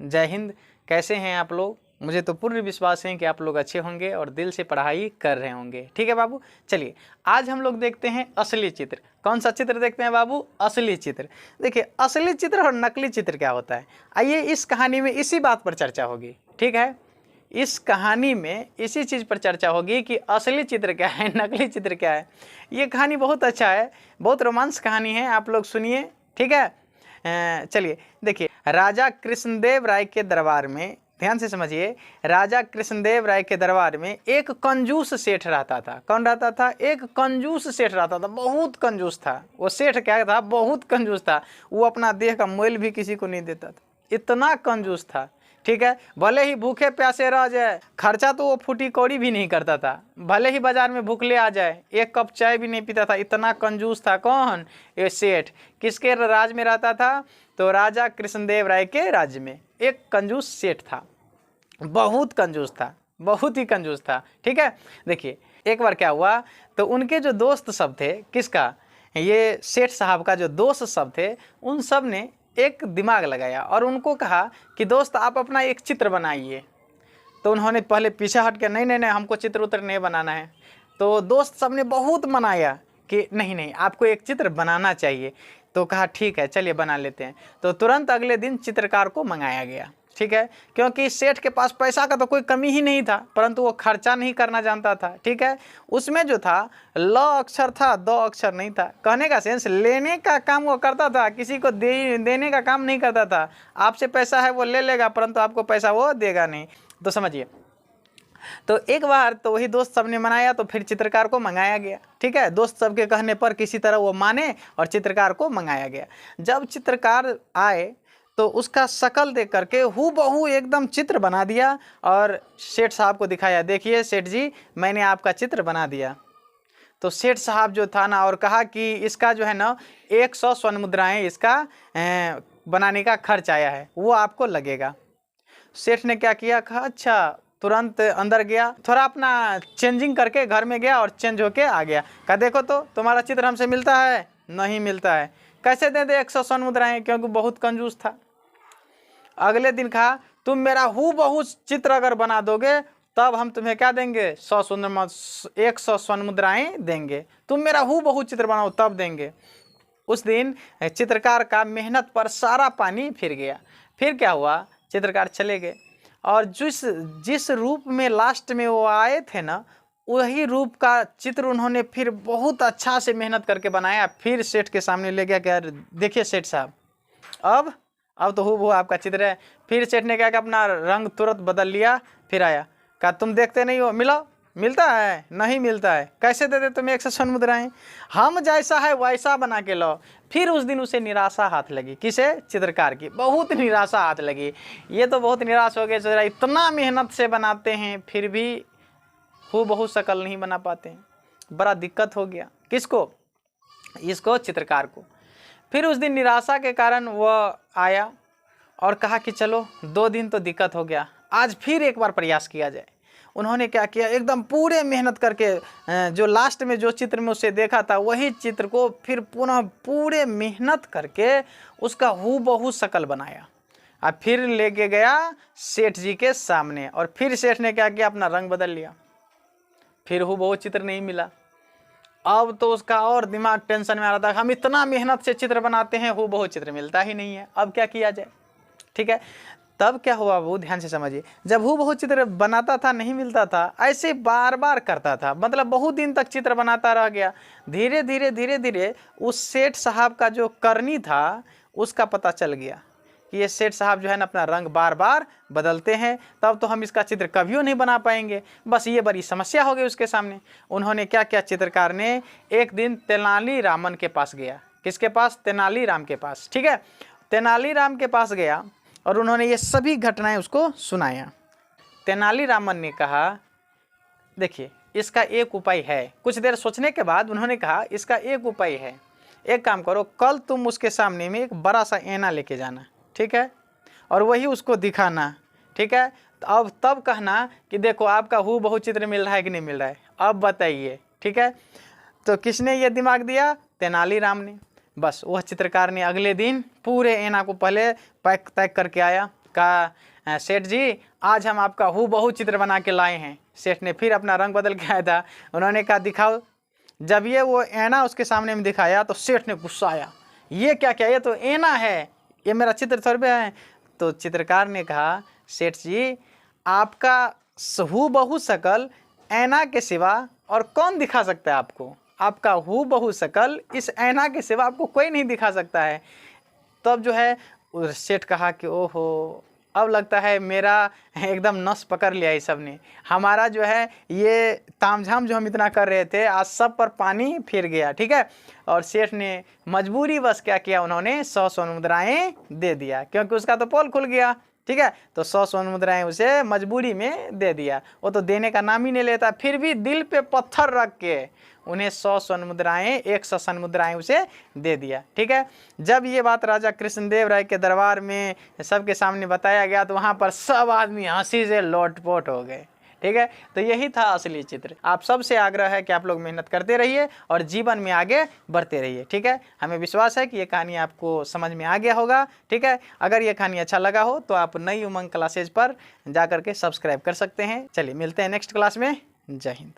जय हिंद। कैसे हैं आप लोग? मुझे तो पूर्ण विश्वास है कि आप लोग अच्छे होंगे और दिल से पढ़ाई कर रहे होंगे। ठीक है बाबू, चलिए आज हम लोग देखते हैं असली चित्र। कौन सा चित्र देखते हैं बाबू? असली चित्र। देखिए असली चित्र और नकली चित्र क्या होता है, आइए इस कहानी में इसी बात पर चर्चा होगी। ठीक है, इस कहानी में इसी चीज़ पर चर्चा होगी कि असली चित्र क्या है, नकली चित्र क्या है। ये कहानी बहुत अच्छा है, बहुत रोमांस कहानी है, आप लोग सुनिए। ठीक है, चलिए देखिए, राजा कृष्णदेव राय के दरबार में, ध्यान से समझिए, राजा कृष्णदेव राय के दरबार में एक कंजूस सेठ रहता था। कौन रहता था? एक कंजूस सेठ रहता था, बहुत कंजूस था वो सेठ। क्या था? बहुत कंजूस था। वो अपना देह का मोल भी किसी को नहीं देता था, इतना कंजूस था। ठीक है, भले ही भूखे प्यासे रह जाए, खर्चा तो वो फूटी कौड़ी भी नहीं करता था। भले ही बाजार में भूखले आ जाए, एक कप चाय भी नहीं पीता था, इतना कंजूस था। कौन? ये सेठ। किसके राज में रहता था? तो राजा कृष्णदेव राय के राज्य में एक कंजूस सेठ था, बहुत कंजूस था, बहुत ही कंजूस था। ठीक है, देखिए एक बार क्या हुआ, तो उनके जो दोस्त सब थे, किसका? ये सेठ साहब का जो दोस्त सब थे, उन सब ने एक दिमाग लगाया और उनको कहा कि दोस्त आप अपना एक चित्र बनाइए। तो उन्होंने पहले पीछे हट के नहीं नहीं नहीं, हमको चित्र उत्र नहीं बनाना है। तो दोस्त सब ने बहुत मनाया कि नहीं नहीं, आपको एक चित्र बनाना चाहिए। तो कहा ठीक है, चलिए बना लेते हैं। तो तुरंत अगले दिन चित्रकार को मंगाया गया। ठीक है, क्योंकि सेठ के पास पैसा का तो कोई कमी ही नहीं था, परंतु वो खर्चा नहीं करना जानता था। ठीक है, उसमें जो था ल अक्षर था, द अक्षर नहीं था। कहने का सेंस, लेने का काम वो करता था, किसी को देने का काम नहीं करता था। आपसे पैसा है वो ले लेगा, परंतु आपको पैसा वो देगा नहीं। तो समझिए, तो एक बार तो वही दोस्त सब ने मनाया, तो फिर चित्रकार को मंगाया गया। ठीक है, दोस्त सब के कहने पर किसी तरह वो माने और चित्रकार को मंगाया गया। जब चित्रकार आए तो उसका शकल देख करके हूबहू एकदम चित्र बना दिया और सेठ साहब को दिखाया, देखिए सेठ जी, मैंने आपका चित्र बना दिया। तो सेठ साहब जो था ना, और कहा कि इसका जो है ना 100 स्वर्ण मुद्राएं इसका बनाने का खर्च आया है, वो आपको लगेगा। सेठ ने क्या किया, कहा अच्छा। तुरंत अंदर गया, थोड़ा अपना चेंजिंग करके घर में गया और चेंज होके आ गया। कहा देखो तो तुम्हारा चित्र हमसे मिलता है? नहीं मिलता है। कैसे दे दे 100 स्वर्ण मुद्राएं, क्योंकि बहुत कंजूस था। अगले दिन कहा तुम मेरा हूबहू चित्र अगर बना दोगे तब हम तुम्हें क्या देंगे? 100 स्वर्ण मुद्राएं देंगे। तुम मेरा हूबहू चित्र बनाओ तब देंगे। उस दिन चित्रकार का मेहनत पर सारा पानी फिर गया। फिर क्या हुआ, चित्रकार चले गए और जिस रूप में लास्ट में वो आए थे ना, वही रूप का चित्र उन्होंने फिर बहुत अच्छा से मेहनत करके बनाया। फिर सेठ के सामने ले गया कि यार देखिए सेठ साहब, अब तो वो आपका चित्र है। फिर सेठ ने क्या कि अपना रंग तुरंत बदल लिया, फिर आया, कहा तुम देखते नहीं हो, मिलता है? नहीं मिलता है। कैसे दे दे तुम्हें 100 स्वर्ण मुद्राएं? हम जैसा है वैसा बना के लो। फिर उस दिन उसे निराशा हाथ लगी। किसे? चित्रकार की बहुत निराशा हाथ लगी। ये तो बहुत निराश हो गए, जरा इतना मेहनत से बनाते हैं फिर भी हूबहू शकल नहीं बना पाते हैं। बड़ा दिक्कत हो गया। किसको? इसको, चित्रकार को। फिर उस दिन निराशा के कारण वह आया और कहा कि चलो 2 दिन तो दिक्कत हो गया, आज फिर एक बार प्रयास किया जाए। उन्होंने क्या किया, एकदम पूरे मेहनत करके जो लास्ट में जो चित्र में उसे देखा था वही चित्र को फिर पुनः पूरे मेहनत करके उसका हूबहू शकल बनाया और फिर लेके गया सेठ जी के सामने। और फिर सेठ ने क्या किया, अपना रंग बदल लिया। फिर हूबहू चित्र नहीं मिला। अब तो उसका और दिमाग टेंशन में आ रहा था, हम इतना मेहनत से चित्र बनाते हैं, हूबहू चित्र मिलता ही नहीं है, अब क्या किया जाए। ठीक है, तब क्या हुआ वो ध्यान से समझिए। जब हूबहू चित्र बनाता था नहीं मिलता था, ऐसे बार बार करता था, मतलब बहुत दिन तक चित्र बनाता रह गया। धीरे धीरे उस सेठ साहब का जो करनी था उसका पता चल गया कि ये सेठ साहब जो है ना अपना रंग बार बार बदलते हैं, तब तो हम इसका चित्र कभी नहीं बना पाएंगे। बस ये बड़ी समस्या हो गई उसके सामने। उन्होंने क्या किया, चित्रकार ने एक दिन तेनालीरामन के पास गया। किसके पास? तेनालीराम के पास। ठीक है, तेनालीराम के पास गया और उन्होंने ये सभी घटनाएं उसको सुनाया। तेनालीरामन ने कहा देखिए इसका एक उपाय है। कुछ देर सोचने के बाद उन्होंने कहा इसका एक उपाय है, एक काम करो, कल तुम उसके सामने में एक बड़ा सा ऐना लेके जाना, ठीक है, और वही उसको दिखाना। ठीक है, तो अब तब कहना कि देखो आपका हूबहू चित्र मिल रहा है कि नहीं मिल रहा है, अब बताइए। ठीक है, तो किसने ये दिमाग दिया? तेनालीराम ने। बस वह चित्रकार ने अगले दिन पूरे ऐना को पहले पैक करके आया कहा सेठ जी आज हम आपका हूबहू चित्र बना के लाए हैं। सेठ ने फिर अपना रंग बदल के आया था। उन्होंने कहा दिखाओ। जब ये वो ऐना उसके सामने में दिखाया तो सेठ ने गुस्सा आया, ये क्या क्या, ये तो ऐना है, ये मेरा चित्र थोड़े है। तो चित्रकार ने कहा सेठ जी आपका हूबहू शकल ऐना के सिवा और कौन दिखा सकता है आपको, आपका हूबहू शकल इस ऐना के सिवा आपको कोई नहीं दिखा सकता है। तब जो है सेठ कहा कि ओहो अब लगता है मेरा एकदम नस पकड़ लिया इस सब ने, हमारा जो है ये तामझाम जो हम इतना कर रहे थे आज सब पर पानी फिर गया। ठीक है, और सेठ ने मजबूरी बस क्या किया, उन्होंने 100 स्वर्ण मुद्राएं दे दिया क्योंकि उसका तो पोल खुल गया। ठीक है, तो 100 स्वर्ण मुद्राएं उसे मजबूरी में दे दिया। वो तो देने का नाम ही नहीं लेता, फिर भी दिल पे पत्थर रख के उन्हें 100 स्वर्ण मुद्राएं 100 स्वर्ण मुद्राएं उसे दे दिया। ठीक है, जब ये बात राजा कृष्णदेव राय के दरबार में सबके सामने बताया गया तो वहाँ पर सब आदमी हंसी से लोटपोट हो गए। ठीक है, तो यही था असली चित्र। आप सबसे आग्रह है कि आप लोग मेहनत करते रहिए और जीवन में आगे बढ़ते रहिए। ठीक है, हमें विश्वास है कि ये कहानी आपको समझ में आ गया होगा। ठीक है, अगर ये कहानी अच्छा लगा हो तो आप नई उमंग क्लासेज पर जा करके सब्सक्राइब कर सकते हैं। चलिए मिलते हैं नेक्स्ट क्लास में। जय हिंद।